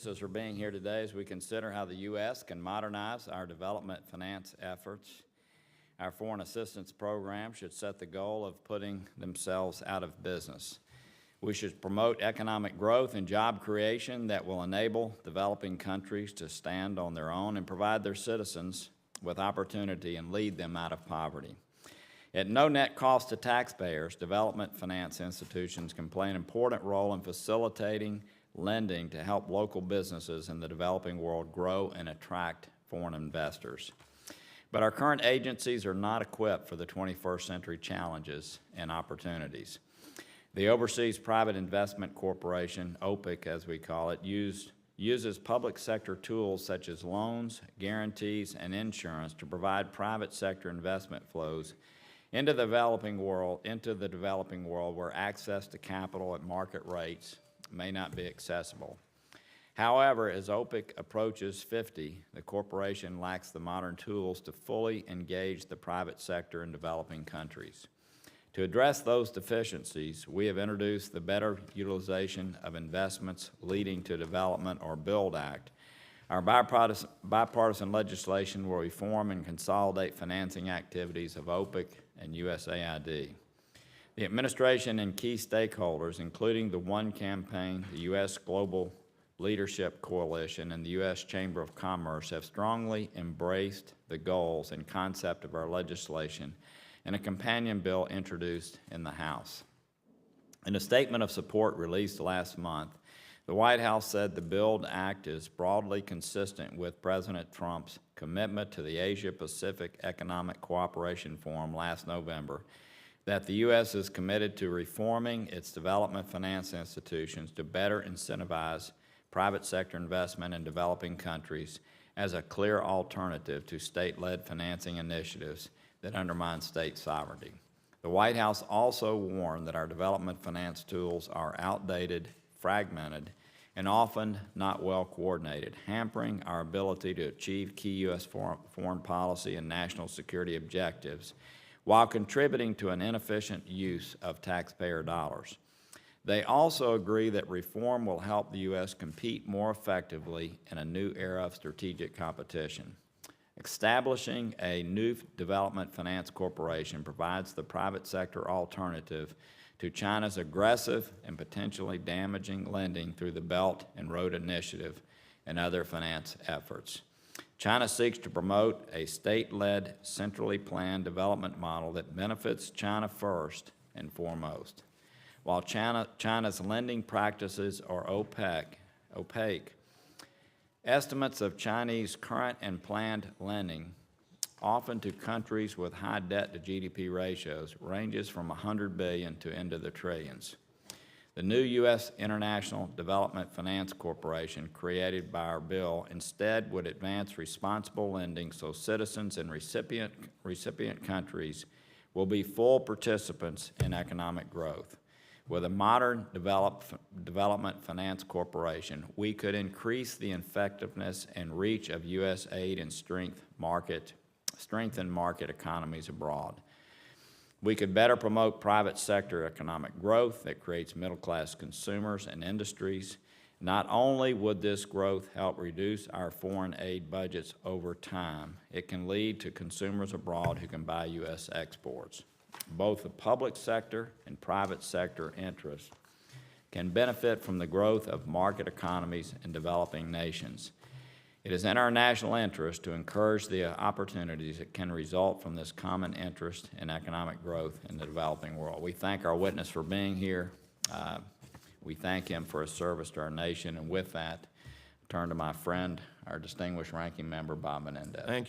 witnesses for being here today as we consider how the U.S. can modernize our development finance efforts. Our foreign assistance program should set the goal of putting themselves out of business. We should promote economic growth and job creation that will enable developing countries to stand on their own and provide their citizens with opportunity and lead them out of poverty. At no net cost to taxpayers, development finance institutions can play an important role in facilitating lending to help local businesses in the developing world grow and attract foreign investors. But our current agencies are not equipped for the 21st century challenges and opportunities. The Overseas Private Investment Corporation, OPIC as we call it, uses public sector tools such as loans, guarantees, and insurance to provide private sector investment flows into the developing world where access to capital at market rates may not be accessible. However, as OPIC approaches 50, the corporation lacks the modern tools to fully engage the private sector in developing countries. To address those deficiencies, we have introduced the Better Utilization of Investments Leading to Development, or BUILD Act. Our bipartisan legislation will reform and consolidate financing activities of OPIC and USAID. The administration and key stakeholders, including the One Campaign, the U.S. Global Leadership Coalition, and the U.S. Chamber of Commerce, have strongly embraced the goals and concept of our legislation and a companion bill introduced in the House. In a statement of support released last month, the White House said the BUILD Act is broadly consistent with President Trump's commitment to the Asia-Pacific Economic Cooperation Forum last November, that the U.S. is committed to reforming its development finance institutions to better incentivize private sector investment in developing countries as a clear alternative to state-led financing initiatives that undermine state sovereignty. The White House also warned that our development finance tools are outdated, fragmented, and often not well coordinated, hampering our ability to achieve key U.S. foreign policy and national security objectives while contributing to an inefficient use of taxpayer dollars. They also agree that reform will help the U.S. compete more effectively in a new era of strategic competition. Establishing a new development finance corporation provides the private sector alternative to China's aggressive and potentially damaging lending through the Belt and Road Initiative and other finance efforts. China seeks to promote a state-led, centrally planned development model that benefits China first and foremost. While China's lending practices are opaque, estimates of Chinese current and planned lending, often to countries with high debt to GDP ratios, ranges from $100 billion to into the trillions. The new U.S. International Development Finance Corporation, created by our bill, instead would advance responsible lending so citizens in recipient countries will be full participants in economic growth. With a modern development finance corporation, we could increase the effectiveness and reach of U.S. aid and strengthen market economies abroad. We could better promote private sector economic growth that creates middle-class consumers and industries. Not only would this growth help reduce our foreign aid budgets over time, it can lead to consumers abroad who can buy U.S. exports. Both the public sector and private sector interests can benefit from the growth of market economies in developing nations. It is in our national interest to encourage the opportunities that can result from this common interest in economic growth in the developing world. We thank our witness for being here. We thank him for his service to our nation. And with that, I turn to my friend, our distinguished ranking member, Bob Menendez. Thank you.